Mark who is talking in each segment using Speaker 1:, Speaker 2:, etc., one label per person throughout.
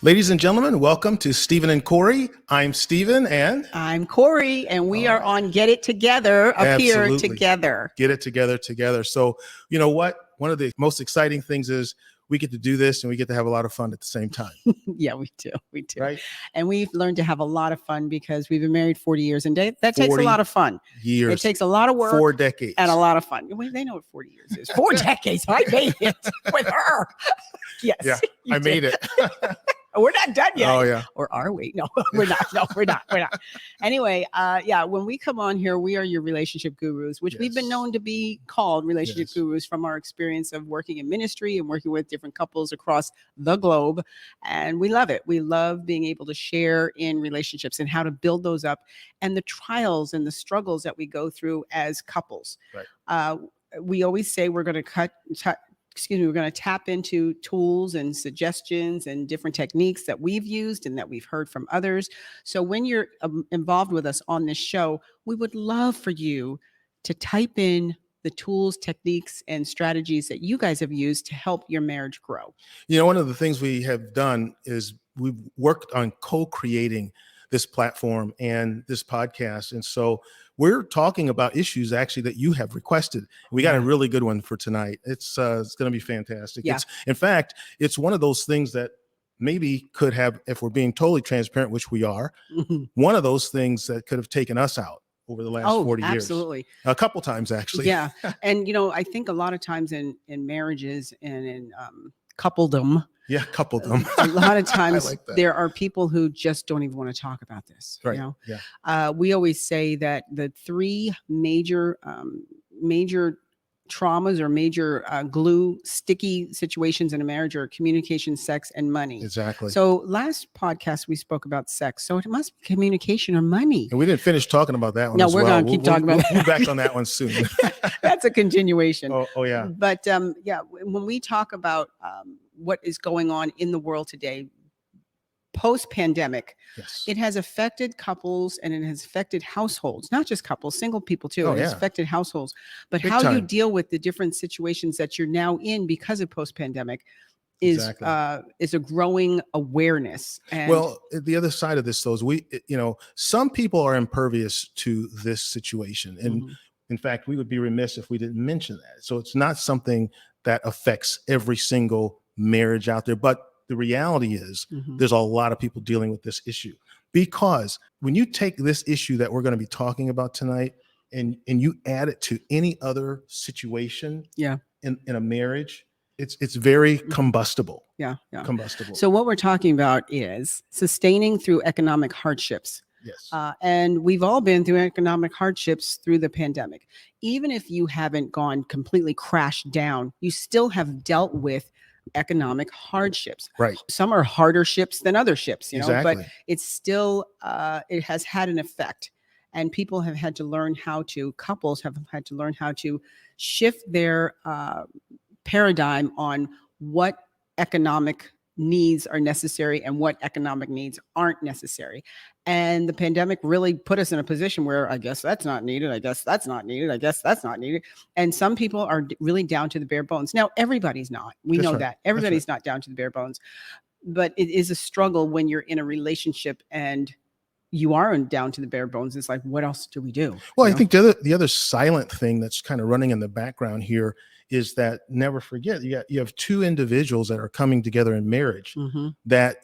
Speaker 1: Ladies and gentlemen, welcome to Steven and Kori. I'm Steven and
Speaker 2: I'm Kori, and we are on Get It Together up here together.
Speaker 1: Get it together. So, you know what? One of the most exciting things is we get to do this and we get to have a lot of fun at the same time.
Speaker 2: Yeah, we do.
Speaker 1: Right?
Speaker 2: And we've learned to have a lot of fun because we've been married 40 years, and that takes a lot of fun.
Speaker 1: Years.
Speaker 2: It takes a lot of work.
Speaker 1: 4 decades.
Speaker 2: And a lot of fun. Well, they know what 40 years is. 4 decades. I made it with her. Yes.
Speaker 1: Yeah, I made it.
Speaker 2: We're not done yet.
Speaker 1: Oh, yeah.
Speaker 2: Or are we? No, we're not. No, we're not. Anyway, when we come on here, we are your relationship gurus, which we've been known to be called relationship gurus from our experience of working in ministry and working with different couples across the globe. And we love it. We love being able to share in relationships and how to build those up and the trials and the struggles that we go through as couples.
Speaker 1: Right.
Speaker 2: We always say we're going to we're going to tap into tools and suggestions and different techniques that we've used and that we've heard from others. So when you're involved with us on this show, we would love for you to type in the tools, techniques, and strategies that you guys have used to help your marriage grow.
Speaker 1: You know, one of the things we have done is we've worked on co-creating this platform and this podcast. And so we're talking about issues actually that you have requested. We got a really good one for tonight. It's going to be fantastic.
Speaker 2: Yeah.
Speaker 1: In fact, it's one of those things that maybe could have, if we're being totally transparent, which we are, one of those things that could have taken us out over the last 40 years.
Speaker 2: Absolutely.
Speaker 1: A couple times, actually.
Speaker 2: Yeah. And, I think a lot of times in marriages and in coupledom,
Speaker 1: A
Speaker 2: lot of times
Speaker 1: like
Speaker 2: there are people who just don't even want to talk about this.
Speaker 1: Right.
Speaker 2: Yeah. We always say that the 3 major traumas or major sticky situations in a marriage are communication, sex, and money.
Speaker 1: Exactly.
Speaker 2: So last podcast we spoke about sex. So it must be communication or money.
Speaker 1: And we didn't finish talking about that one.
Speaker 2: No, we're going to keep talking about that.
Speaker 1: We'll be back on that one soon.
Speaker 2: That's a continuation.
Speaker 1: Oh yeah.
Speaker 2: But when we talk about what is going on in the world today, post-pandemic, it has affected couples and it has affected households, not just couples, single people too. It has affected households. But Big how time. You deal with the different situations that you're now in because of post-pandemic is a growing awareness. And
Speaker 1: well, the other side of this, though, is some people are impervious to this situation. And in fact, we would be remiss if we didn't mention that. So it's not something that affects every single marriage out there. But the reality is there's a lot of people dealing with this issue, because when you take this issue that we're going to be talking about tonight and you add it to any other situation in a marriage, it's very combustible.
Speaker 2: Yeah.
Speaker 1: Combustible.
Speaker 2: So what we're talking about is sustaining through economic hardships.
Speaker 1: Yes.
Speaker 2: And we've all been through economic hardships through the pandemic. Even if you haven't gone completely crashed down, you still have dealt with economic hardships.
Speaker 1: Right.
Speaker 2: Some are harder ships than other ships,
Speaker 1: exactly.
Speaker 2: But it's still, it has had an effect. And people have had to learn couples have had to learn how to shift their paradigm on what economic needs are necessary and what economic needs aren't necessary. And the pandemic really put us in a position where I guess that's not needed. I guess that's not needed. I guess that's not needed. And some people are really down to the bare bones. Now, everybody's not. We know that. Everybody's not down to the bare bones. But it is a struggle when you're in a relationship and you are down to the bare bones. It's like, what else do we do?
Speaker 1: Well, I think the other silent thing that's kind of running in the background here is that, never forget, you have 2 individuals that are coming together in marriage that,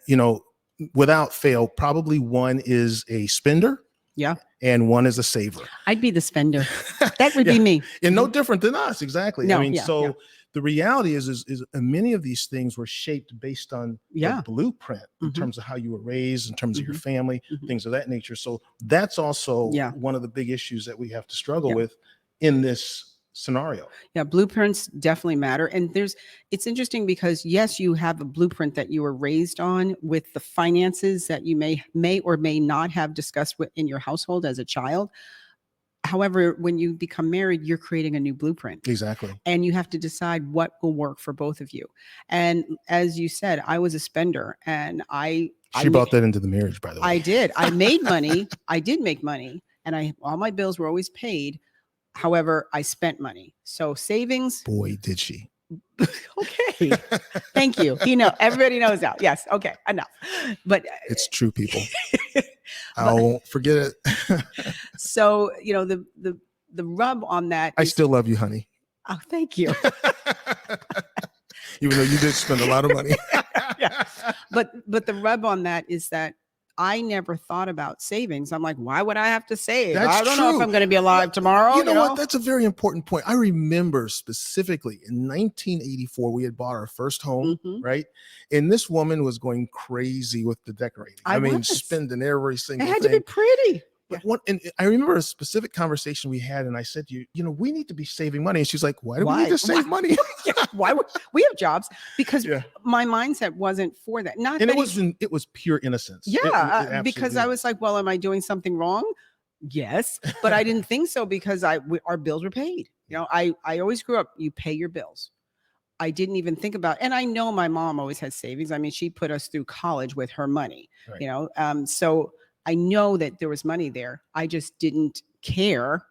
Speaker 1: without fail, probably one is a spender.
Speaker 2: Yeah.
Speaker 1: And one is a saver.
Speaker 2: I'd be the spender. That would be me.
Speaker 1: And no different than us. Exactly.
Speaker 2: No,
Speaker 1: the reality is many of these things were shaped based on the blueprint in terms of how you were raised, in terms of your family, things of that nature. So that's also one of the big issues that we have to struggle with in this scenario. Yeah,
Speaker 2: blueprints definitely matter. And it's interesting because yes, you have a blueprint that you were raised on with the finances that you may or may not have discussed in your household as a child. However, when you become married, you're creating a new blueprint.
Speaker 1: Exactly.
Speaker 2: And you have to decide what will work for both of you. And as you said, I was a spender and
Speaker 1: She brought that into the marriage, by the way.
Speaker 2: I did. I made money. I did make money. And all my bills were always paid. However, I spent money. So savings.
Speaker 1: Boy, did she.
Speaker 2: Okay. Thank you. Everybody knows now. Yes. Okay. Enough. But
Speaker 1: It's true, people. I
Speaker 2: but
Speaker 1: won't forget it.
Speaker 2: so, the rub on that
Speaker 1: I
Speaker 2: is,
Speaker 1: still love you, honey.
Speaker 2: oh, thank you.
Speaker 1: Even though you did spend a lot of money.
Speaker 2: Yeah. But the rub on that is that I never thought about savings. I'm like, why would I have to save?
Speaker 1: That's
Speaker 2: I don't know if
Speaker 1: true.
Speaker 2: I'm going to be alive tomorrow.
Speaker 1: You know what? That's a very important point. I remember specifically in 1984, we had bought our first home,
Speaker 2: Mhm.
Speaker 1: right? And this woman was going crazy with the decorating. I mean,
Speaker 2: was.
Speaker 1: spending every
Speaker 2: It
Speaker 1: single
Speaker 2: had to be
Speaker 1: thing.
Speaker 2: pretty.
Speaker 1: But and I remember a specific conversation we had, and I said to you, we need to be saving money. And she's like, why do we
Speaker 2: Why?
Speaker 1: need to save money?
Speaker 2: Yeah, why would we have jobs? Because
Speaker 1: Yeah.
Speaker 2: my mindset wasn't for that. Not
Speaker 1: And
Speaker 2: that
Speaker 1: it was pure innocence. It
Speaker 2: yeah, because
Speaker 1: absolutely
Speaker 2: I was like, well, am I doing something wrong? Yes, but I didn't think so because our bills were paid. I always grew up, you pay your bills. I didn't even think about, and I know my mom always had savings. I mean, she put us through college with her money,
Speaker 1: Right.
Speaker 2: so I know that there was money there. I just didn't care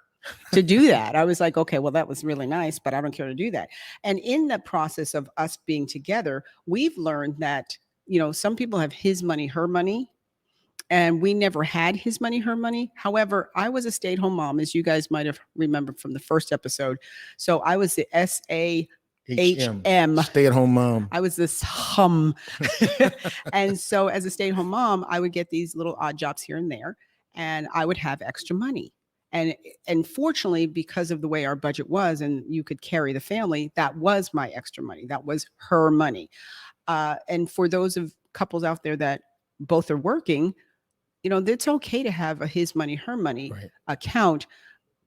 Speaker 2: to do that. I was like, okay, well, that was really nice, but I don't care to do that. And in the process of us being together, we've learned that, some people have his money, her money, and we never had his money, her money. However, I was a stay-at-home mom, as you guys might have remembered from the first episode. So I was the SAHM.
Speaker 1: Stay-at-home mom.
Speaker 2: I was this hum. And so as a stay-at-home mom, I would get these little odd jobs here and there, and I would have extra money. And fortunately, because of the way our budget was, and you could carry the family, that was my extra money. That was her money. And for those of couples out there that both are working, it's okay to have a his money, her money
Speaker 1: Right.
Speaker 2: account.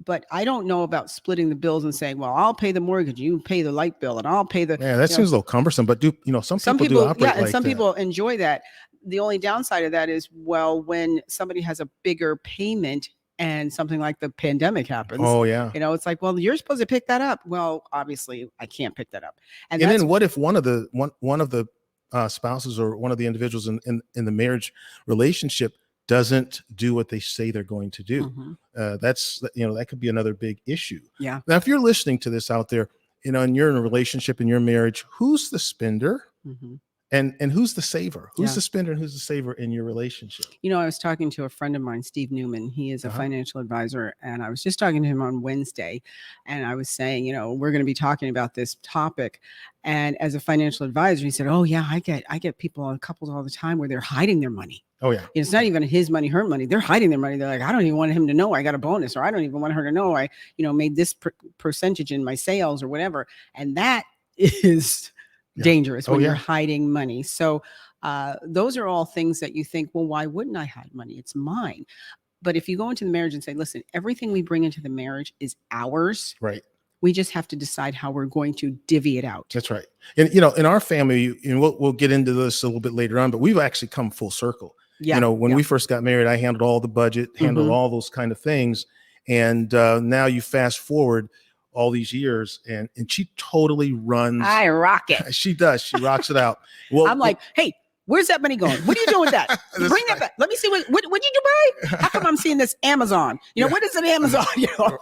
Speaker 2: But I don't know about splitting the bills and saying, well, I'll pay the mortgage, you pay the light bill, and I'll pay the.
Speaker 1: Yeah, that seems a little cumbersome, but some people do operate
Speaker 2: yeah,
Speaker 1: like
Speaker 2: and some
Speaker 1: that.
Speaker 2: people enjoy that. The only downside of that is, well, when somebody has a bigger payment and something like the pandemic happens,
Speaker 1: Oh yeah.
Speaker 2: it's like, well, you're supposed to pick that up. Well, obviously, I can't pick that up.
Speaker 1: And then what if one of the spouses or one of the individuals in the marriage relationship doesn't do what they say they're going to do?
Speaker 2: Mhm.
Speaker 1: That could be another big issue.
Speaker 2: Yeah.
Speaker 1: Now, if you're listening to this out there, and you're in a relationship in your marriage, who's the spender?
Speaker 2: Mhm.
Speaker 1: And who's the saver? Who's
Speaker 2: Yeah.
Speaker 1: the spender and who's the saver in your relationship?
Speaker 2: I was talking to a friend of mine, Steve Newman. He is a financial advisor. And I was just talking to him on Wednesday. And I was saying, we're going to be talking about this topic. And as a financial advisor, he said, oh, yeah, I get people on couples all the time where they're hiding their money.
Speaker 1: Oh, yeah.
Speaker 2: It's not even his money, her money. They're hiding their money. They're like, I don't even want him to know I got a bonus, or I don't even want her to know I, made this percentage in my sales or whatever. And that is dangerous when you're hiding money. So those are all things that you think, well, why wouldn't I hide money? It's mine. But if you go into the marriage and say, listen, everything we bring into the marriage is ours.
Speaker 1: Right.
Speaker 2: We just have to decide how we're going to divvy it out.
Speaker 1: That's right. And, in our family, we'll get into this a little bit later on, but we've actually come full circle.
Speaker 2: Yeah.
Speaker 1: When we first got married, I handled all the budget, handled all those kind of things. And now you fast forward all these years, and she totally runs.
Speaker 2: I rock it.
Speaker 1: She does. She rocks it out. Well,
Speaker 2: I'm like, hey, where's that money going? What are you doing with that? Bring that back. Let me see what did you buy? How come I'm seeing this Amazon? What is it Amazon?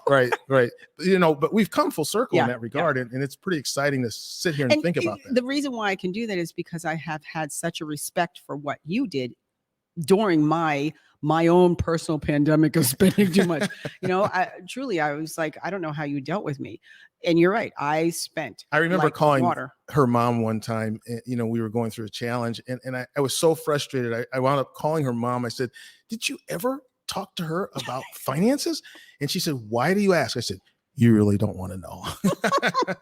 Speaker 1: Right. But we've come full circle in that regard, and it's pretty exciting to sit here and think about that.
Speaker 2: The reason why I can do that is because I have had such a respect for what you did during my own personal pandemic of spending too much. I was like, I don't know how you dealt with me. And you're right. I
Speaker 1: remember
Speaker 2: like
Speaker 1: calling
Speaker 2: water.
Speaker 1: her mom one time. We were going through a challenge, and I was so frustrated. I wound up calling her mom. I said, did you ever talk to her about finances? And she said, why do you ask? I said, you really don't want to know.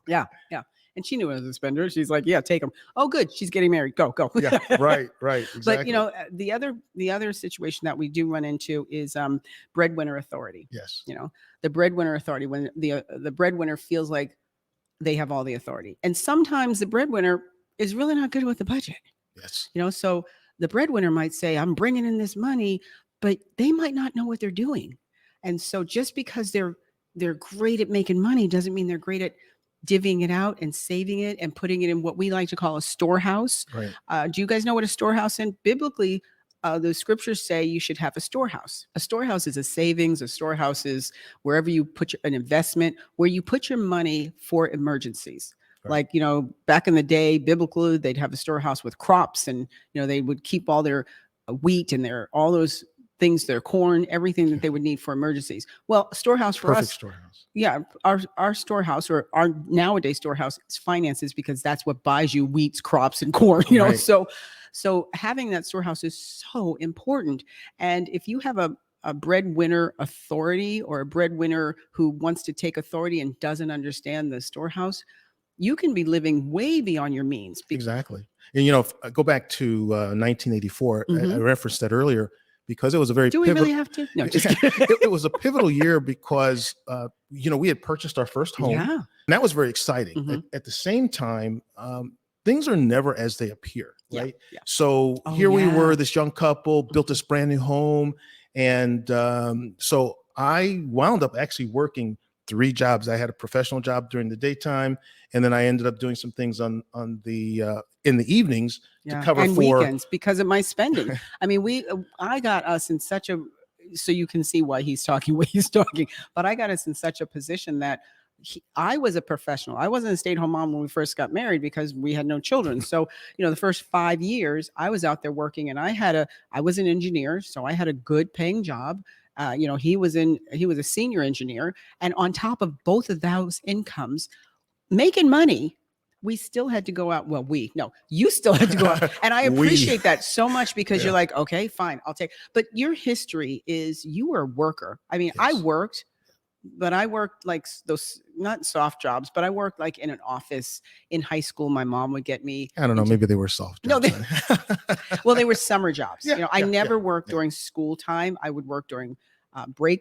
Speaker 2: Yeah. And she knew I was a spender. She's like, yeah, take them. Oh, good. She's getting married. Go.
Speaker 1: Yeah, right. Exactly.
Speaker 2: But the other situation that we do run into is breadwinner authority.
Speaker 1: Yes.
Speaker 2: The breadwinner authority, when the breadwinner feels like they have all the authority. And sometimes the breadwinner is really not good with the budget.
Speaker 1: Yes.
Speaker 2: So the breadwinner might say, I'm bringing in this money, but they might not know what they're doing. And so just because they're great at making money doesn't mean they're great at divvying it out and saving it and putting it in what we like to call a storehouse.
Speaker 1: Right.
Speaker 2: Do you guys know what a storehouse is? Biblically, the scriptures say you should have a storehouse. A storehouse is a savings. A storehouse is wherever you put an investment, where you put your money for emergencies. Like, back in the day, biblically, they'd have a storehouse with crops, and, they would keep all their wheat and all those things, their corn, everything that they would need for emergencies. Well, a storehouse for
Speaker 1: Perfect
Speaker 2: us,
Speaker 1: storehouse.
Speaker 2: yeah, our storehouse, or our nowadays storehouse, is finances, because that's what buys you wheats, crops, and corn.
Speaker 1: Right.
Speaker 2: So having that storehouse is so important. And if you have a breadwinner authority, or a breadwinner who wants to take authority and doesn't understand the storehouse, you can be living way beyond your means.
Speaker 1: Exactly. And, if I go back to 1984, I referenced that earlier, because it was a very
Speaker 2: Do we really have to? No, just kidding.
Speaker 1: it was a pivotal year because, we had purchased our first home.
Speaker 2: Yeah.
Speaker 1: And that was very exciting. At the same time, things are never as they appear, right?
Speaker 2: Yeah.
Speaker 1: So here we were, this young couple, built this brand new home. And so I wound up actually working 3 jobs. I had a professional job during the daytime, and then I ended up doing some things on the in the evenings to cover
Speaker 2: and
Speaker 1: for
Speaker 2: weekends because of my spending. I mean, I got us in such a, so you can see why he's talking what he's talking, but I got us in such a position that I was a professional. I wasn't a stay-at-home mom when we first got married because we had no children. So, the first 5 years I was out there working, and I was an engineer, so I had a good paying job. He was a senior engineer, and on top of both of those incomes, making money, we still had to go out. Well, you still had to go out. And I appreciate that so much, because you're like, okay, fine, I'll take. But your history is you were a worker. I mean, I worked, but I worked like those, not soft jobs, but I worked like in an office in high school. My mom would get me.
Speaker 1: I don't know, maybe they were soft jobs.
Speaker 2: No, well, they were summer jobs. I never worked during school time. I would work during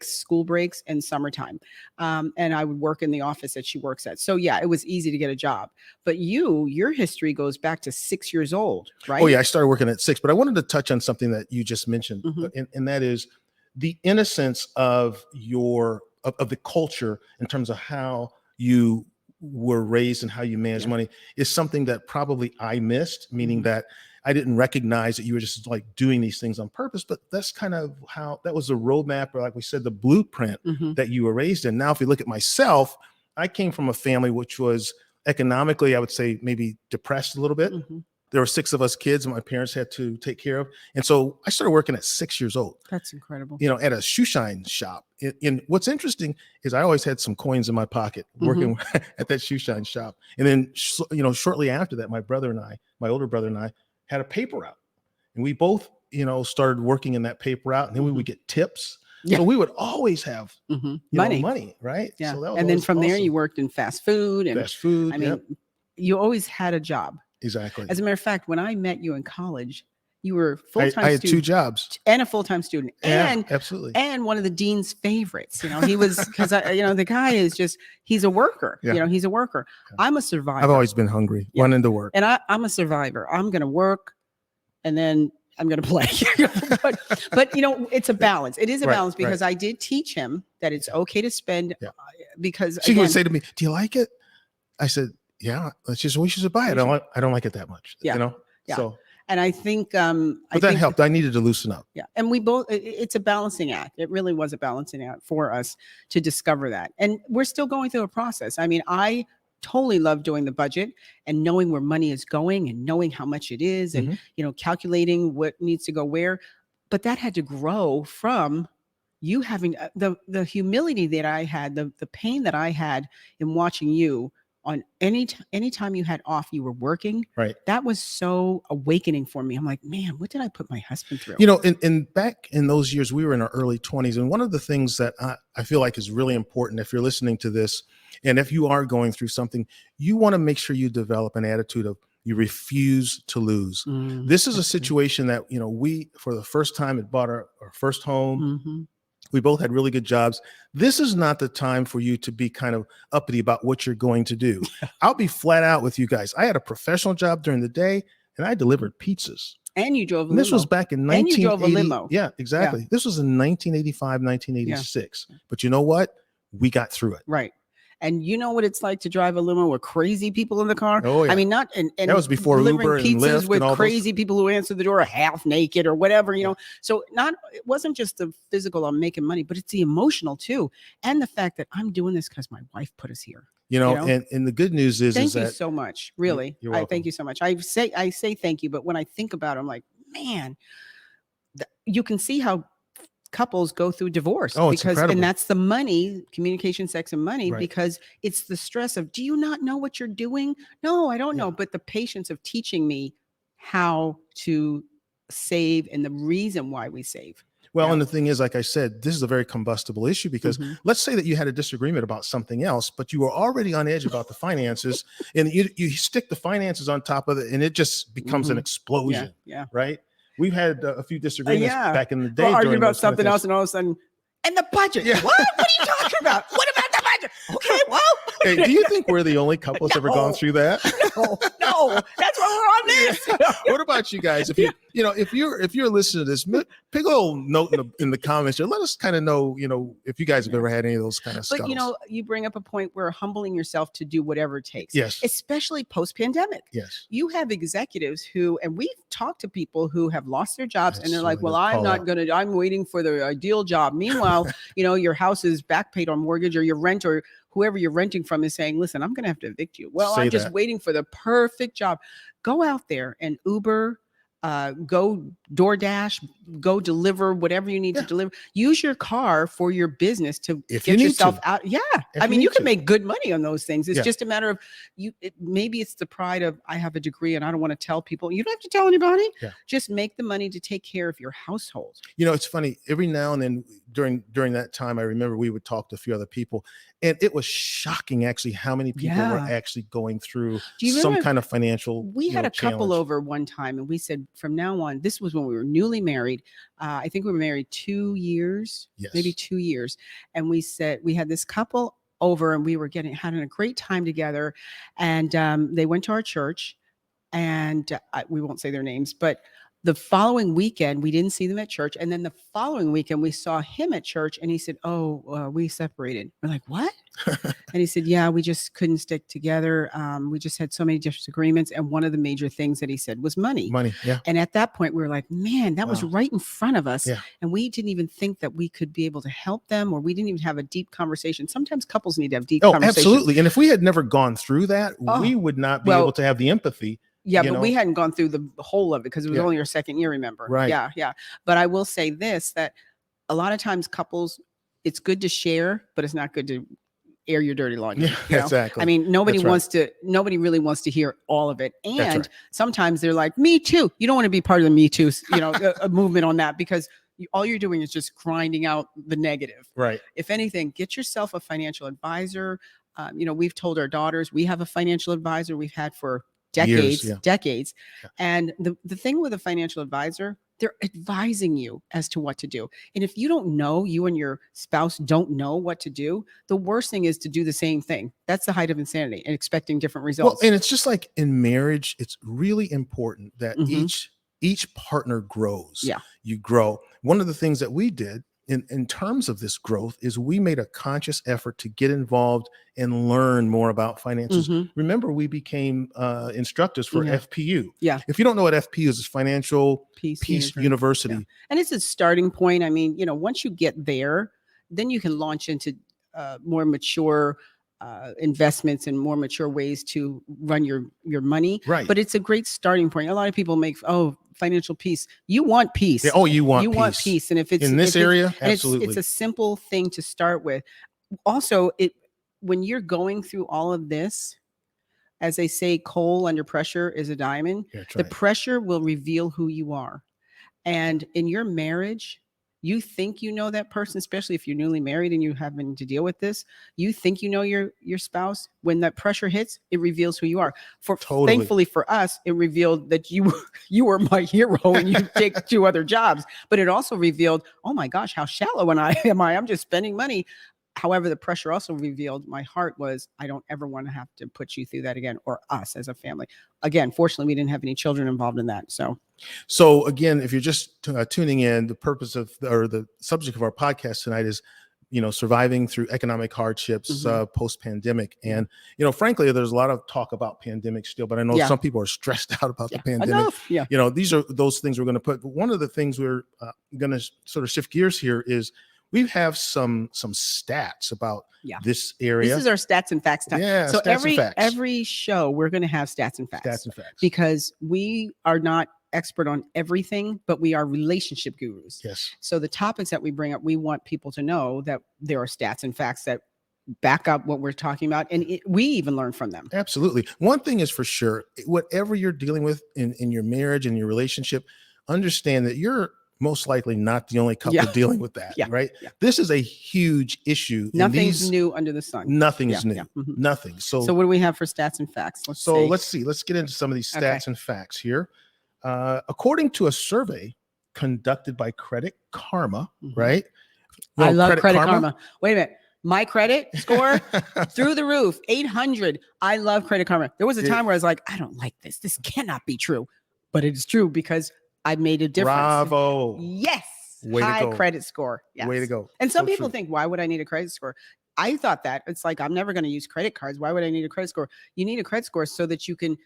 Speaker 2: school breaks, and summertime. And I would work in the office that she works at. So it was easy to get a job. But your history goes back to 6 years old, right?
Speaker 1: Oh yeah, I started working at 6, but I wanted to touch on something that you just mentioned, and that is the innocence of of the culture in terms of how you were raised and how you manage money is something that probably I missed, meaning that I didn't recognize that you were just like doing these things on purpose, but that's kind of how that was the roadmap, or like we said, the blueprint that you were raised in. Now, if you look at myself, I came from a family which was economically, I would say, maybe depressed a little bit. There were 6 of us kids my parents had to take care of. And so I started working at 6 years old.
Speaker 2: That's incredible.
Speaker 1: At a shoe shine shop. And what's interesting is I always had some coins in my pocket working at that shoe shine shop. And then, shortly after that, my older brother and I had a paper route. And we both, started working in that paper route. And then we would get tips. So we would always have money, right?
Speaker 2: Yeah.
Speaker 1: So that was
Speaker 2: and then from there,
Speaker 1: awesome.
Speaker 2: you worked in fast food. I mean, you always had a job.
Speaker 1: Exactly.
Speaker 2: As a matter of fact, when I met you in college, you were full-time student.
Speaker 1: I had 2 jobs.
Speaker 2: And a full-time student.
Speaker 1: And absolutely.
Speaker 2: And one of the dean's favorites. He was, because the guy is he's a worker. He's a worker. I'm a survivor.
Speaker 1: I've always been hungry, wanting to work.
Speaker 2: And I'm a survivor. I'm going to work, and then I'm going to play. but it's a balance. It is a balance, because I did teach him that it's okay to spend, because
Speaker 1: she would say to me, "Do you like it?" I said, "Yeah, we should buy it. I don't like it that much." So,
Speaker 2: and I think,
Speaker 1: but that helped. I needed to loosen up.
Speaker 2: Yeah. And we both, it's a balancing act. It really was a balancing act for us to discover that. And we're still going through a process. I mean, I totally love doing the budget and knowing where money is going and knowing how much it is and, calculating what needs to go where. But that had to grow from you having the humility that I had, the pain that I had in watching you on anytime you had off, you were working.
Speaker 1: Right.
Speaker 2: That was so awakening for me. I'm like, man, what did I put my husband through?
Speaker 1: In back in those years, we were in our early 20s. And one of the things that I feel like is really important, if you're listening to this, and if you are going through something, you want to make sure you develop an attitude of you refuse to lose. This is a situation that, we, for the first time, had bought our first home. We both had really good jobs. This is not the time for you to be kind of uppity about what you're going to do. I'll be flat out with you guys. I had a professional job during the day, and I delivered pizzas.
Speaker 2: And you drove a
Speaker 1: limo. This was back in 1980.
Speaker 2: And you drove a limo.
Speaker 1: Yeah, exactly. Yeah. This was in 1985, 1986. Yeah. But you know what? We got through it.
Speaker 2: Right. And you know what it's like to drive a limo with crazy people in the car?
Speaker 1: Oh, yeah.
Speaker 2: I mean, not and
Speaker 1: that was before Uber and Lyft
Speaker 2: with
Speaker 1: and all
Speaker 2: crazy people who answer the door half naked or whatever, you know. So it wasn't just the physical, I'm making money, but it's the emotional too. And the fact that I'm doing this because my wife put us here.
Speaker 1: And the good news is
Speaker 2: Thank you
Speaker 1: that
Speaker 2: so much. Really.
Speaker 1: you're
Speaker 2: I
Speaker 1: welcome.
Speaker 2: thank you so much. I say thank you, but when I think about it, I'm like, man, you can see how couples go through divorce
Speaker 1: Oh, it's
Speaker 2: because,
Speaker 1: incredible.
Speaker 2: and that's the money, communication, sex, and money,
Speaker 1: Right.
Speaker 2: because it's the stress of, do you not know what you're doing? No, I don't know. But the patience of teaching me how to save and the reason why we save.
Speaker 1: Well, and the thing is, like I said, this is a very combustible issue because
Speaker 2: Mhm.
Speaker 1: let's say that you had a disagreement about something else, but you were already on edge about the finances, and you stick the finances on top of it, and it just becomes an
Speaker 2: Mhm.
Speaker 1: explosion,
Speaker 2: Yeah.
Speaker 1: Right? We've had a few disagreements
Speaker 2: Yeah.
Speaker 1: back in the
Speaker 2: We'll
Speaker 1: day
Speaker 2: argue
Speaker 1: during
Speaker 2: about
Speaker 1: those kind of
Speaker 2: something
Speaker 1: things.
Speaker 2: else, and all of a sudden, and the budget.
Speaker 1: Yeah.
Speaker 2: What are you talking about? What about the budget? Okay, well.
Speaker 1: Hey, do you think we're the only couple that's ever gone through that?
Speaker 2: No, that's why we're on this.
Speaker 1: What about you guys? If if you're listening to this, pick a little note in the comments or let us kind of know, if you guys have ever had any of those kind of
Speaker 2: But
Speaker 1: scuttles.
Speaker 2: you bring up a point where humbling yourself to do whatever it takes.
Speaker 1: Yes.
Speaker 2: Especially post-pandemic.
Speaker 1: Yes.
Speaker 2: You have executives who, and we've talked to people who have lost their jobs, and they're like,
Speaker 1: Absolutely.
Speaker 2: well, I'm waiting for the ideal job. Meanwhile, your house is back paid on mortgage, or your rent, or whoever you're renting from is saying, listen, I'm going to have to evict you. Well, I'm just waiting for the perfect job. Go out there and Uber, go DoorDash, go deliver whatever you need to deliver. Use your car for your business to get yourself out. Yeah. I mean, you can make good money on those things. It's just a matter of maybe it's the pride of, I have a degree and I don't want to tell people. You don't have to tell anybody.
Speaker 1: Yeah.
Speaker 2: Just make the money to take care of your household.
Speaker 1: It's funny. Every now and then during that time, I remember we would talk to a few other people, and it was shocking actually how many people were actually going through some kind of financial.
Speaker 2: We had a couple
Speaker 1: challenge.
Speaker 2: over one time, and we said, from now on, this was when we were newly married. I think we were married 2 years, maybe 2 years. And we said, we had this couple over, and we were having a great time together. And they went to our church, and we won't say their names, but the following weekend, we didn't see them at church. And then the following weekend, we saw him at church, and he said, we separated. We're like, what? And he said, yeah, we just couldn't stick together. We just had so many disagreements. And one of the major things that he said was money.
Speaker 1: Yeah.
Speaker 2: And at that point, we were like, man, that was right in front of us.
Speaker 1: Yeah.
Speaker 2: And we didn't even think that we could be able to help them, or we didn't even have a deep conversation. Sometimes couples need to have deep conversations.
Speaker 1: Absolutely. And if we had never gone through that, we would not be able to have the empathy.
Speaker 2: Yeah, but we hadn't gone through the whole of it because it was only our second year, remember?
Speaker 1: Right.
Speaker 2: Yeah. But I will say this, that a lot of times couples, it's good to share, but it's not good to air your dirty laundry.
Speaker 1: Yeah, exactly.
Speaker 2: I mean, nobody really wants to hear all of it. And sometimes they're like, me too. You don't want to be part of the Me Too, a movement on that, because all you're doing is just grinding out the negative.
Speaker 1: Right.
Speaker 2: If anything, get yourself a financial advisor. We've told our daughters, we have a financial advisor we've had for decades. Yeah. And the thing with a financial advisor, they're advising you as to what to do. And if you don't know, you and your spouse don't know what to do, the worst thing is to do the same thing. That's the height of insanity, and expecting different results.
Speaker 1: Well, and it's just like in marriage, it's really important that each partner grows.
Speaker 2: Yeah.
Speaker 1: You grow. One of the things that we did in terms of this growth is we made a conscious effort to get involved and learn more about finances. Remember, we became instructors for FPU.
Speaker 2: Yeah.
Speaker 1: If you don't know what FPU is, it's Financial Peace University.
Speaker 2: Yeah. And it's a starting point. I mean, once you get there, then you can launch into more mature investments and more mature ways to run your money.
Speaker 1: Right.
Speaker 2: But it's a great starting point. A lot of people make, financial peace. You want peace.
Speaker 1: Yeah, you want
Speaker 2: peace. And if it's
Speaker 1: in this area, absolutely.
Speaker 2: It's a simple thing to start with. Also, when you're going through all of this, as they say, coal under pressure is a diamond. The pressure will reveal who you are. And in your marriage, you think you know that person, especially if you're newly married and you're having to deal with this. You think you know your spouse. When that pressure hits, it reveals who you are. Thankfully for us, it revealed that you were my hero and you take 2 other jobs. But it also revealed, oh my gosh, how shallow am I? I'm just spending money. However, the pressure also revealed my heart was, I don't ever want to have to put you through that again, or us as a family. Again, fortunately, we didn't have any children involved in that.
Speaker 1: So again, if you're just tuning in, the purpose of the subject of our podcast tonight is, surviving through economic hardships post-pandemic. And, frankly, there's a lot of talk about pandemic still, but I know some people are stressed out about the pandemic. These are those things we're going to put. But one of the things we're going to sort of shift gears here is we have some stats about
Speaker 2: Yeah.
Speaker 1: this area.
Speaker 2: This is our stats and facts time.
Speaker 1: Yeah,
Speaker 2: So
Speaker 1: stats and facts.
Speaker 2: every show we're going to have stats and facts.
Speaker 1: Stats and facts.
Speaker 2: Because we are not expert on everything, but we are relationship gurus.
Speaker 1: Yes.
Speaker 2: So the topics that we bring up, we want people to know that there are stats and facts that back up what we're talking about, and we even learn from them.
Speaker 1: Absolutely. One thing is for sure, whatever you're dealing with in your marriage and your relationship, understand that you're most likely not the only couple dealing with that, right? Yeah. This is a huge issue.
Speaker 2: Nothing's new under the sun.
Speaker 1: Nothing's new. Nothing. So
Speaker 2: what do we have for stats and facts?
Speaker 1: Let's see. Let's get into some of these stats and facts here. According to a survey conducted by Credit Karma, right?
Speaker 2: I love Credit Karma. Wait a minute. My credit score through the roof, 800. I love Credit Karma. There was a time where I was like, I don't like this. This cannot be true. But it is true because I made a difference.
Speaker 1: Bravo.
Speaker 2: Yes.
Speaker 1: Way
Speaker 2: high
Speaker 1: to go.
Speaker 2: Credit score. Yes.
Speaker 1: Way to go.
Speaker 2: And some people think, why would I need a credit score? I thought that. It's like, I'm never going to use credit cards. Why would I need a credit score? You need a credit score so that you can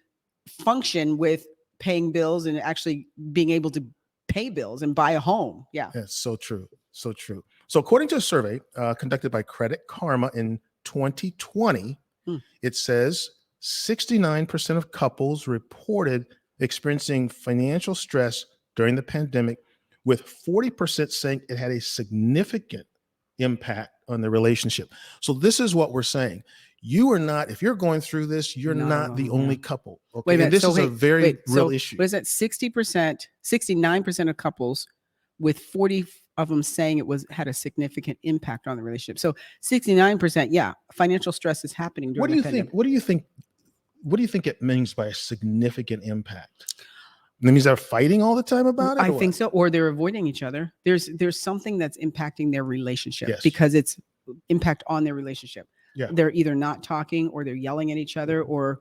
Speaker 2: function with paying bills and actually being able to pay bills and buy a home. Yeah.
Speaker 1: That's so true. So true. So according to a survey conducted by Credit Karma in 2020, it says 69% of couples reported experiencing financial stress during the pandemic, with 40% saying it had a significant impact on the relationship. So this is what we're saying. You are not, if you're going through this, you're not the only couple. Okay.
Speaker 2: Wait a minute.
Speaker 1: And this is a very real issue.
Speaker 2: What is that? 60%, 69% of couples, with 40 of them saying it had a significant impact on the relationship. So 69%, financial stress is happening during the pandemic.
Speaker 1: What do you think it means by a significant impact? That means they're fighting all the time about it?
Speaker 2: I think so. Or they're avoiding each other. There's something that's impacting their relationship because it's impact on their relationship. Yeah. They're either not talking or they're yelling at each other, or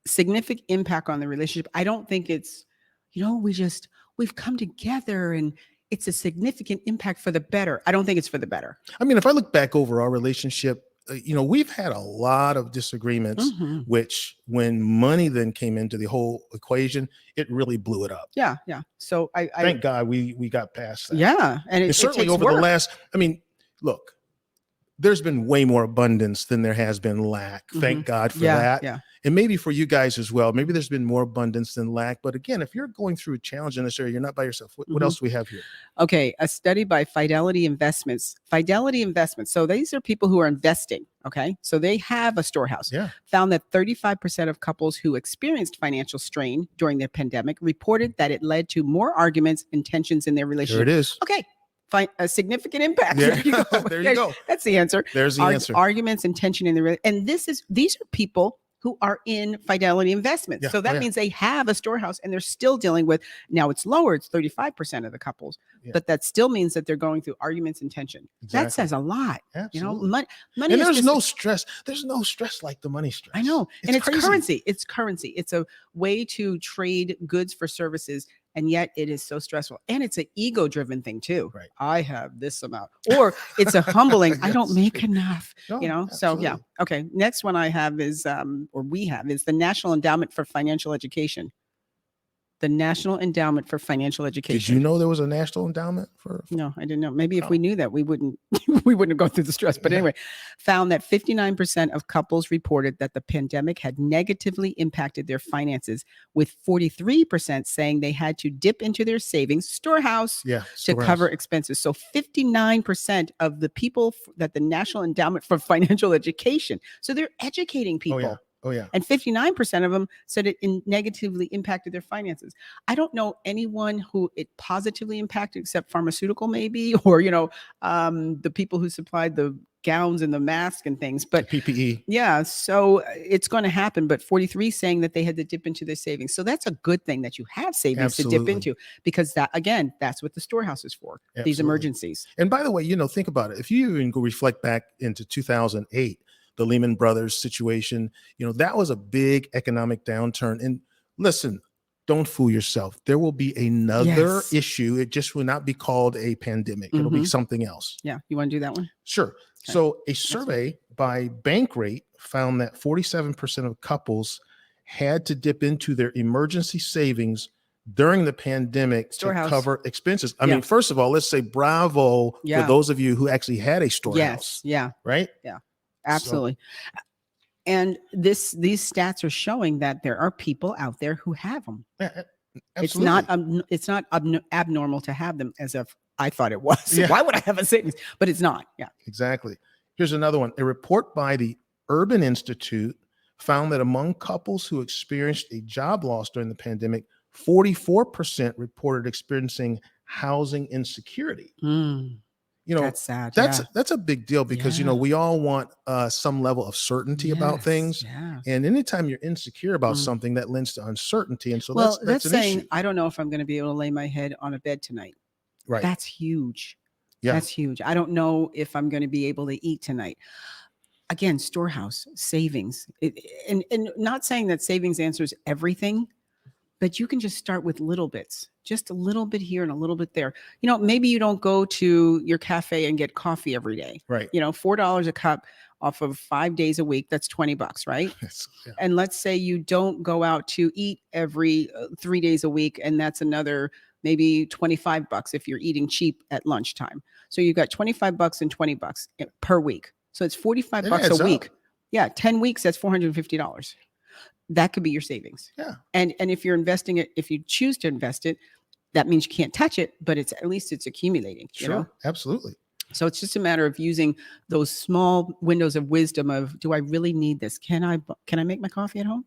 Speaker 2: significant impact on the relationship. I don't think it's, we've come together and it's a significant impact for the better. I don't think it's for the better.
Speaker 1: I mean, if I look back over our relationship, we've had a lot of disagreements, which when money then came into the whole equation, it really blew it up.
Speaker 2: Yeah. Yeah. So I
Speaker 1: thank God we got past that.
Speaker 2: Yeah. And
Speaker 1: certainly over the last, look, there's been way more abundance than there has been lack. Thank God for that. Yeah. And maybe for you guys as well. Maybe there's been more abundance than lack. But again, if you're going through a challenge in this area, you're not by yourself. What else do we have here?
Speaker 2: Okay. A study by Fidelity Investments. Fidelity Investments. So these are people who are investing. Okay. So they have a storehouse. Yeah. Found that 35% of couples who experienced financial strain during the pandemic reported that it led to more arguments and tensions in their relationship.
Speaker 1: There it is.
Speaker 2: Okay. A significant impact.
Speaker 1: There you go. There you go.
Speaker 2: That's the answer.
Speaker 1: There's the answer.
Speaker 2: Arguments and tension in the and these are people who are in Fidelity Investments. So that means they have a storehouse and they're still dealing with, now it's lower, it's 35% of the couples, but that still means that they're going through arguments and tension. Exactly. That says a lot.
Speaker 1: Absolutely.
Speaker 2: Money
Speaker 1: and there's no stress. There's no stress like the money stress.
Speaker 2: I know. And it's currency. It's currency. It's a way to trade goods for services. And yet it is so stressful. And it's an ego-driven thing too. Right. I have this amount. Or it's a humbling, I don't make enough. No, absolutely. So yeah. Okay. Next one I have is, we have is the National Endowment for Financial Education. The National Endowment for Financial Education.
Speaker 1: Did you know there was a national endowment for?
Speaker 2: No, I didn't know. Maybe if we knew that, we wouldn't have gone through the stress. But anyway, found that 59% of couples reported that the pandemic had negatively impacted their finances, with 43% saying they had to dip into their savings storehouse to cover expenses. So 59% of the people that the National Endowment for Financial Education. So they're educating people.
Speaker 1: Oh, yeah.
Speaker 2: And 59% of them said it negatively impacted their finances. I don't know anyone who it positively impacted except pharmaceutical maybe, or, the people who supplied the gowns and the mask and things, but
Speaker 1: PPE.
Speaker 2: Yeah. So it's going to happen. But 43 saying that they had to dip into their savings. So that's a good thing that you have savings to dip into, because that's what the storehouse is for, these emergencies.
Speaker 1: And by the way, think about it. If you even go reflect back into 2008, the Lehman Brothers situation, that was a big economic downturn. And listen, don't fool yourself. There will be another issue. It just will not be called a pandemic. It'll be something else.
Speaker 2: Yeah. You want to do that one?
Speaker 1: Sure. Okay. So a survey by Bankrate found that 47% of couples had to dip into their emergency savings during the pandemic
Speaker 2: Storehouse.
Speaker 1: to cover expenses. I
Speaker 2: Yeah.
Speaker 1: mean, first of all, let's say bravo for
Speaker 2: Yeah.
Speaker 1: those of you who actually had a storehouse.
Speaker 2: Yes. Yeah.
Speaker 1: Right?
Speaker 2: Yeah.
Speaker 1: So,
Speaker 2: Absolutely. And these stats are showing that there are people out there who have them.
Speaker 1: yeah,
Speaker 2: It's
Speaker 1: absolutely.
Speaker 2: not abnormal to have them, as if I thought it was.
Speaker 1: Yeah.
Speaker 2: Why would I have a savings? But it's not. Yeah.
Speaker 1: Exactly. Here's another one. A report by the Urban Institute found that among couples who experienced a job loss during the pandemic, 44% reported experiencing housing insecurity. You know,
Speaker 2: That's sad.
Speaker 1: that's a big deal because
Speaker 2: Yeah.
Speaker 1: we all want some level of certainty about
Speaker 2: Yes,
Speaker 1: things.
Speaker 2: yes.
Speaker 1: And anytime you're insecure about something, that lends to uncertainty. And so
Speaker 2: Well,
Speaker 1: that's an
Speaker 2: saying
Speaker 1: issue.
Speaker 2: I don't know if I'm going to be able to lay my head on a bed tonight.
Speaker 1: Right.
Speaker 2: That's huge.
Speaker 1: Yeah.
Speaker 2: That's huge. I don't know if I'm going to be able to eat tonight. Again, storehouse, savings. And not saying that savings answers everything, but you can just start with little bits, just a little bit here and a little bit there. Maybe you don't go to your cafe and get coffee every day.
Speaker 1: Right.
Speaker 2: $4 a cup off of 5 days a week, that's $20, right?
Speaker 1: Yeah.
Speaker 2: And let's say you don't go out to eat every 3 days a week, and that's another maybe $25 if you're eating cheap at lunchtime. So you've got $25 and $20 per week. So it's $45 a week.
Speaker 1: Up.
Speaker 2: Yeah, 10 weeks, that's $450. That could be your savings.
Speaker 1: Yeah.
Speaker 2: And if you're investing it, if you choose to invest it, that means you can't touch it, but at least it's accumulating.
Speaker 1: Sure. Absolutely.
Speaker 2: So it's just a matter of using those small windows of wisdom of, do I really need this? Can I make my coffee at home?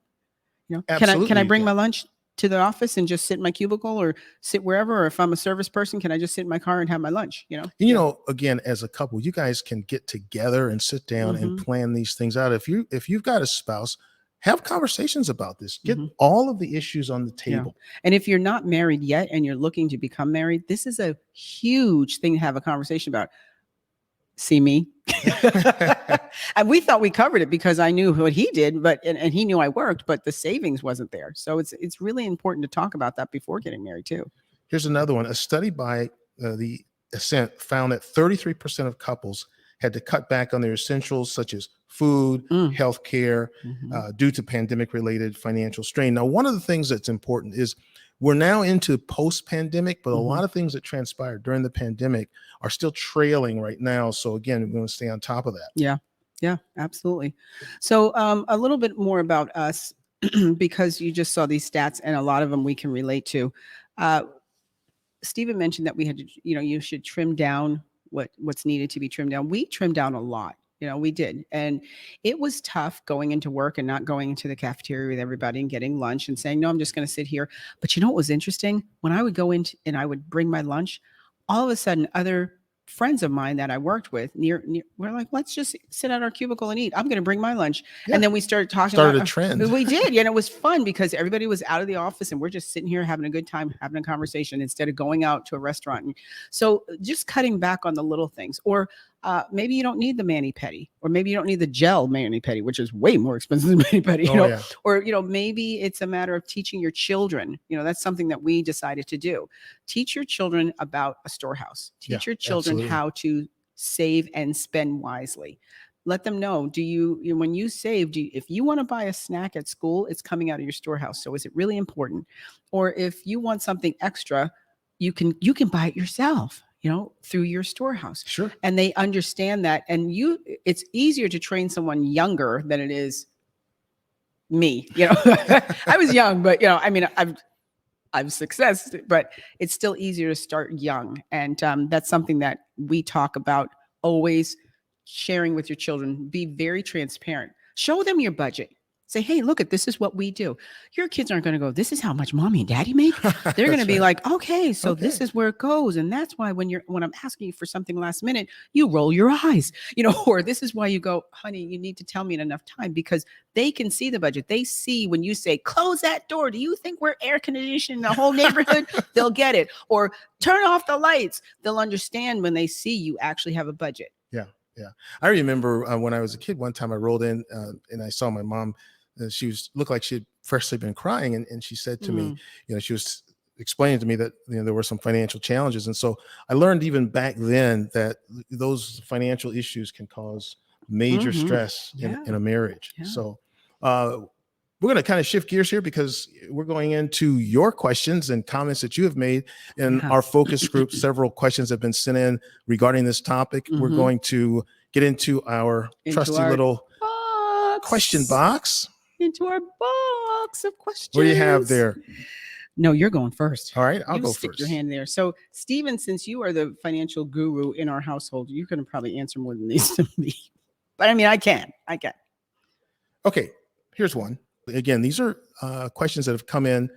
Speaker 1: Absolutely,
Speaker 2: can I bring my lunch to the office and just sit in my cubicle or sit wherever? Or if I'm a service person, can I just sit in my car and have my lunch?
Speaker 1: Again, as a couple, you guys can get together and sit down and plan these things out. If you've got a spouse, have conversations about this. Get all of the issues on the table.
Speaker 2: Yeah. And if you're not married yet and you're looking to become married, this is a huge thing to have a conversation about. See me. And we thought we covered it because I knew what he did, and he knew I worked, but the savings wasn't there. So it's really important to talk about that before getting married too.
Speaker 1: Here's another one. A study by the Ascent found that 33% of couples had to cut back on their essentials such as food, healthcare, due to pandemic-related financial strain. Now, one of the things that's important is we're now into post-pandemic, but a lot of things that transpired during the pandemic are still trailing right now. So again, we want to stay on top of that.
Speaker 2: Yeah, absolutely. So a little bit more about us, because you just saw these stats and a lot of them we can relate to. Steven mentioned that we had to, you should trim down what's needed to be trimmed down. We trimmed down a lot. We did. And it was tough going into work and not going into the cafeteria with everybody and getting lunch and saying, no, I'm just going to sit here. But what was interesting? When I would go in and I would bring my lunch, all of a sudden other friends of mine that I worked with we're like, let's just sit at our cubicle and eat. I'm going to bring my lunch. Yeah. And then we started talking
Speaker 1: about a trend.
Speaker 2: We did. And it was fun because everybody was out of the office and we're just sitting here having a good time, having a conversation instead of going out to a restaurant. And so just cutting back on the little things, or maybe you don't need the mani-pedi, or maybe you don't need the gel mani-pedi, which is way more expensive than mani-pedi,
Speaker 1: Yeah.
Speaker 2: Or, maybe it's a matter of teaching your children, that's something that we decided to do. Teach your children about a storehouse, teach your children how to save and spend wisely. Let them know, when you save, if you want to buy a snack at school, it's coming out of your storehouse. So is it really important? Or if you want something extra, you can buy it yourself, through your storehouse.
Speaker 1: Sure.
Speaker 2: And they understand that. And it's easier to train someone younger than it is me. I was young, but I've success, but it's still easier to start young. And that's something that we talk about, always sharing with your children. Be very transparent. Show them your budget. Say, hey, look, this is what we do. Your kids aren't going to go, this is how much mommy and daddy make. They're going to be like, okay, so this is where it goes. And that's why when I'm asking you for something last minute, you roll your eyes, or this is why you go, honey, you need to tell me in enough time, because they can see the budget. They see when you say, close that door. Do you think we're air conditioning the whole neighborhood? They'll get it. Or turn off the lights. They'll understand when they see you actually have a budget.
Speaker 1: Yeah. I remember when I was a kid, one time I rolled in and I saw my mom. She looked like she had freshly been crying. And she said to me, she was explaining to me that, there were some financial challenges. And so I learned even back then that those financial issues can cause major stress in a marriage. Yeah. So We're going to kind of shift gears here because we're going into your questions and comments that you have made in our focus group. Several questions have been sent in regarding this topic. We're going to get into our trusty little question box.
Speaker 2: Into our box of questions.
Speaker 1: What do you have there?
Speaker 2: No, you're going first.
Speaker 1: All right, I'll go
Speaker 2: stick
Speaker 1: first.
Speaker 2: Your hand there. So, Steven, since you are the financial guru in our household, you're going to probably answer more than these to me. But I mean, I can.
Speaker 1: Okay, here's one. Again, these are questions that have come in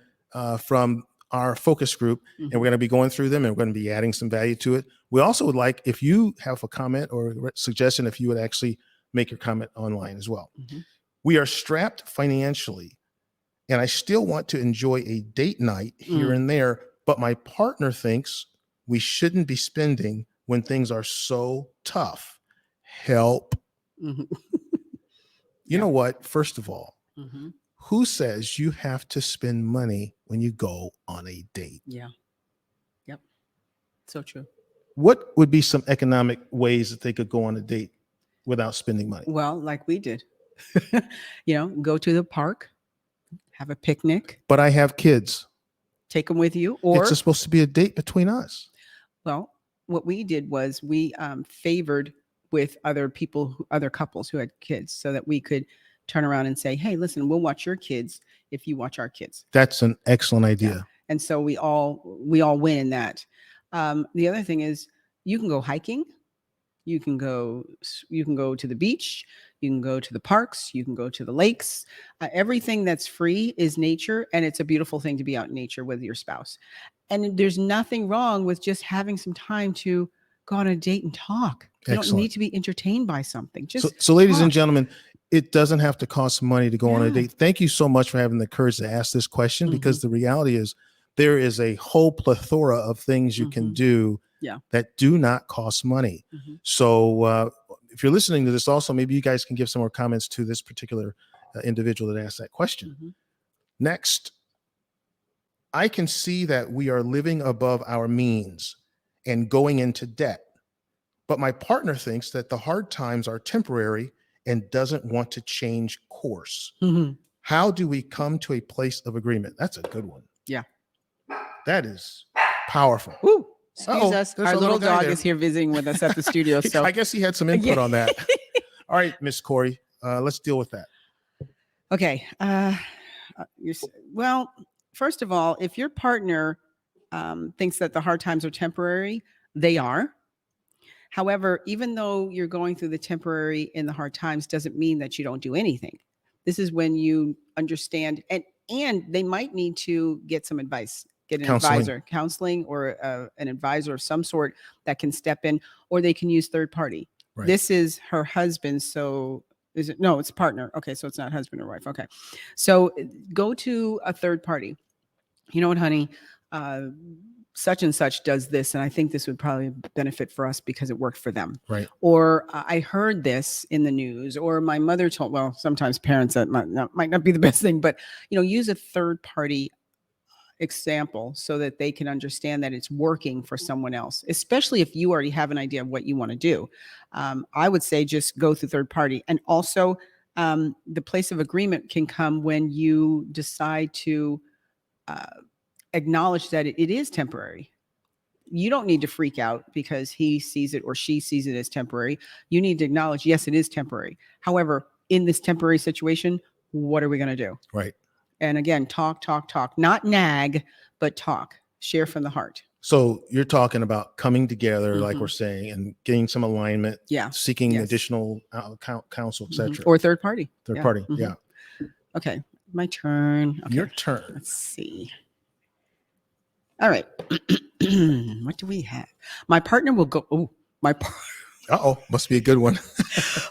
Speaker 1: from our focus group, and we're going to be going through them, and we're going to be adding some value to it. We also would like, if you have a comment or a suggestion, if you would actually make your comment online as well. We are strapped financially, and I still want to enjoy a date night here and there, but my partner thinks we shouldn't be spending when things are so tough. Help. You know what? First of all, who says you have to spend money when you go on a date?
Speaker 2: Yeah. Yep. So true.
Speaker 1: What would be some economic ways that they could go on a date without spending money?
Speaker 2: Well, like we did. Go to the park, have a picnic.
Speaker 1: But I have kids.
Speaker 2: Take them with you. Or
Speaker 1: it's supposed to be a date between us.
Speaker 2: Well, what we did was we favored with other couples who had kids so that we could turn around and say, hey, listen, we'll watch your kids if you watch our kids.
Speaker 1: That's an excellent idea.
Speaker 2: Yeah. And so we all win in that. The other thing is you can go hiking. You can go to the beach. You can go to the parks. You can go to the lakes. Everything that's free is nature. And it's a beautiful thing to be out in nature with your spouse. And there's nothing wrong with just having some time to go on a date and talk. You don't need to be entertained by something.
Speaker 1: So ladies and gentlemen, it doesn't have to cost money to go on a date. Thank you so much for having the courage to ask this question, because the reality is there is a whole plethora of things you can do that do not cost money. So if you're listening to this also, maybe you guys can give some more comments to this particular individual that asked that question. Next, I can see that we are living above our means and going into debt. But my partner thinks that the hard times are temporary and doesn't want to change course. How do we come to a place of agreement? That's a good one.
Speaker 2: Yeah.
Speaker 1: That is powerful.
Speaker 2: Woo. Excuse us. Our little dog is here visiting with us at the studio. So
Speaker 1: I guess he had some input on that. All right, Miss Kori, let's deal with that.
Speaker 2: Okay. Well, first of all, if your partner thinks that the hard times are temporary, they are. However, even though you're going through the temporary and the hard times doesn't mean that you don't do anything. This is when you understand, and they might need to get some advice, get an advisor, counseling, or an advisor of some sort that can step in, or they can use third party. Right. This is her husband. So is it? No, it's partner. Okay. So it's not husband or wife. Okay. So go to a third party. You know what, honey? Such and such does this, and I think this would probably benefit for us because it worked for them. Right. Or I heard this in the news, or my mother told. Well, sometimes parents that might not be the best thing, but use a third party example so that they can understand that it's working for someone else. Especially if you already have an idea of what you want to do, I would say just go through third party. And also, the place of agreement can come when you decide to acknowledge that it is temporary. You don't need to freak out because he sees it or she sees it as temporary. You need to acknowledge, yes, it is temporary. However, in this temporary situation, what are we going to do? Right. And again, talk, not nag, but talk, share from the heart. So you're talking about coming together, like we're saying, and getting some alignment, seeking additional counsel, etc. Or third party. Third party. Yeah. Okay. My turn. Okay. Your turn. Let's see. All right. What do we have? My partner will go. Oh, must be a good one.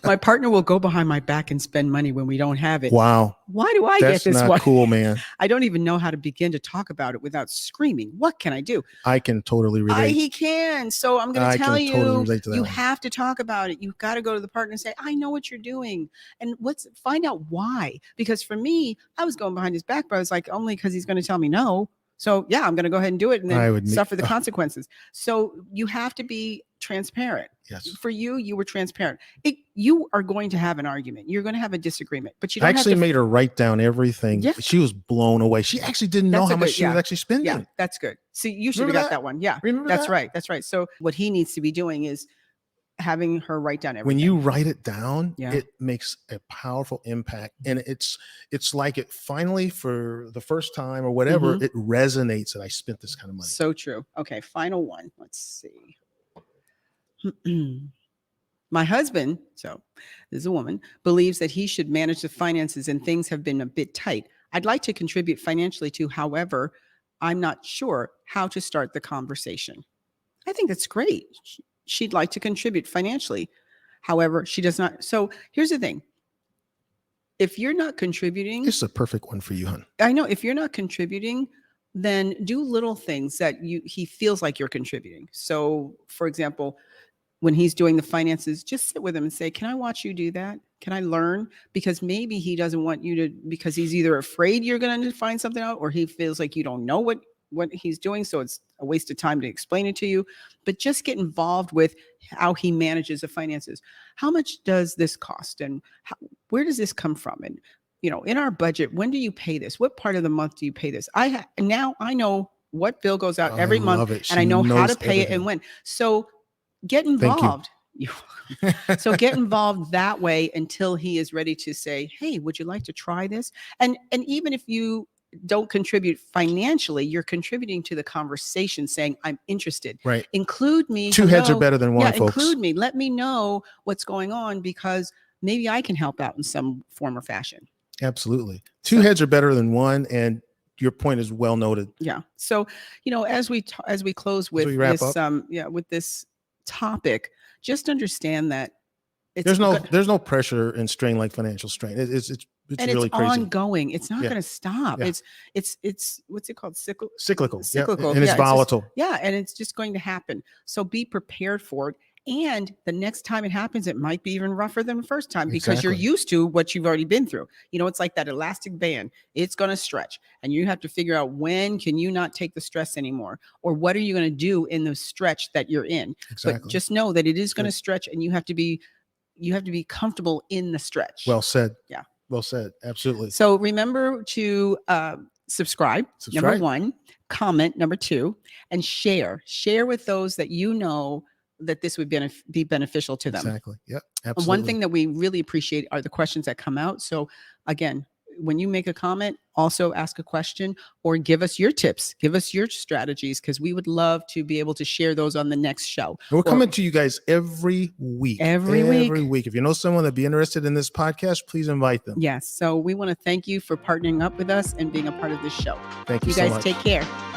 Speaker 2: My partner will go behind my back and spend money when we don't have it. Wow. Why do I get this one? That's not cool, man. I don't even know how to begin to talk about it without screaming. What can I do? I can totally relate. He can. So I'm going to tell you, totally you have to talk about it. You've got to go to the partner and say, I know what you're doing. And find out why. Because for me, I was going behind his back, but I was like, only because he's going to tell me no. So yeah, I'm going to go ahead and do it and then suffer the consequences. So you have to be transparent.
Speaker 1: Yes.
Speaker 2: For you, you were transparent. You are going to have an argument. You're going to have a disagreement, but you
Speaker 1: I
Speaker 2: don't
Speaker 1: actually
Speaker 2: have to.
Speaker 1: made her write down everything.
Speaker 2: Yeah.
Speaker 1: She was blown away. She actually didn't know
Speaker 2: That's a
Speaker 1: how much
Speaker 2: good-
Speaker 1: she was
Speaker 2: yeah.
Speaker 1: actually spending.
Speaker 2: Yeah, that's good. See, you should have
Speaker 1: Remember
Speaker 2: got that one. Yeah,
Speaker 1: Remember
Speaker 2: that's
Speaker 1: that?
Speaker 2: right. That's right. So what he needs to be doing is having her write down everything.
Speaker 1: When you write it down,
Speaker 2: Yeah.
Speaker 1: it makes a powerful impact. And it's like it finally, for the first time or whatever,
Speaker 2: Mhm.
Speaker 1: it resonates that I spent this kind of money.
Speaker 2: So true. Okay, final one. Let's see. My husband, so this is a woman, believes that he should manage the finances and things have been a bit tight. I'd like to contribute financially too. However, I'm not sure how to start the conversation. I think that's great. She'd like to contribute financially. However, she does not. So here's the thing. If you're not contributing,
Speaker 1: It's a perfect one for you, hon.
Speaker 2: I know if you're not contributing, then do little things that he feels like you're contributing. So for example, when he's doing the finances, just sit with him and say, can I watch you do that? Can I learn? Because maybe he doesn't want you to, because he's either afraid you're going to find something out, or he feels like you don't know what he's doing. So it's a waste of time to explain it to you, but just get involved with how he manages the finances. How much does this cost? And where does this come from? And, in our budget, when do you pay this? What part of the month do you pay this? Now I know what bill goes out every month, and I know how to pay it and when. So get involved. So get involved that way until he is ready to say, hey, would you like to try this? And even if you don't contribute financially, you're contributing to the conversation, saying, I'm interested.
Speaker 1: Right.
Speaker 2: Include me.
Speaker 1: Two heads are better than one, folks.
Speaker 2: Include me. Let me know what's going on, because maybe I can help out in some form or fashion.
Speaker 1: Absolutely. Two heads are better than one. And your point is well noted.
Speaker 2: Yeah. So, as we close with with this topic, just understand that
Speaker 1: there's no pressure and strain like financial strain. It's really crazy.
Speaker 2: Ongoing. It's not going to stop.
Speaker 1: Yeah.
Speaker 2: It's what's it called?
Speaker 1: Cyclical.
Speaker 2: Cyclical.
Speaker 1: Yeah. And it's volatile.
Speaker 2: And it's just going to happen. So be prepared for it. And the next time it happens, it might be even rougher than the first time, because you're used to what you've already been through. It's like that elastic band. It's going to stretch, and you have to figure out when can you not take the stress anymore, or what are you going to do in the stretch that you're in.
Speaker 1: Exactly.
Speaker 2: But just know that it is going to stretch, and you have to be comfortable in the stretch.
Speaker 1: Well said.
Speaker 2: Yeah.
Speaker 1: Well said. Absolutely.
Speaker 2: So remember to subscribe. Number 1, comment. Number 2, and share with those that that this would be beneficial to them.
Speaker 1: Exactly. Yep. Absolutely.
Speaker 2: One thing that we really appreciate are the questions that come out. So again, when you make a comment, also ask a question or give us your tips, give us your strategies, because we would love to be able to share those on the next show.
Speaker 1: And we're coming to you guys every week.
Speaker 2: Every week.
Speaker 1: If you know someone that'd be interested in this podcast, please invite them.
Speaker 2: Yes. So we want to thank you for partnering up with us and being a part of this show.
Speaker 1: Thank you
Speaker 2: so much. You guys take care.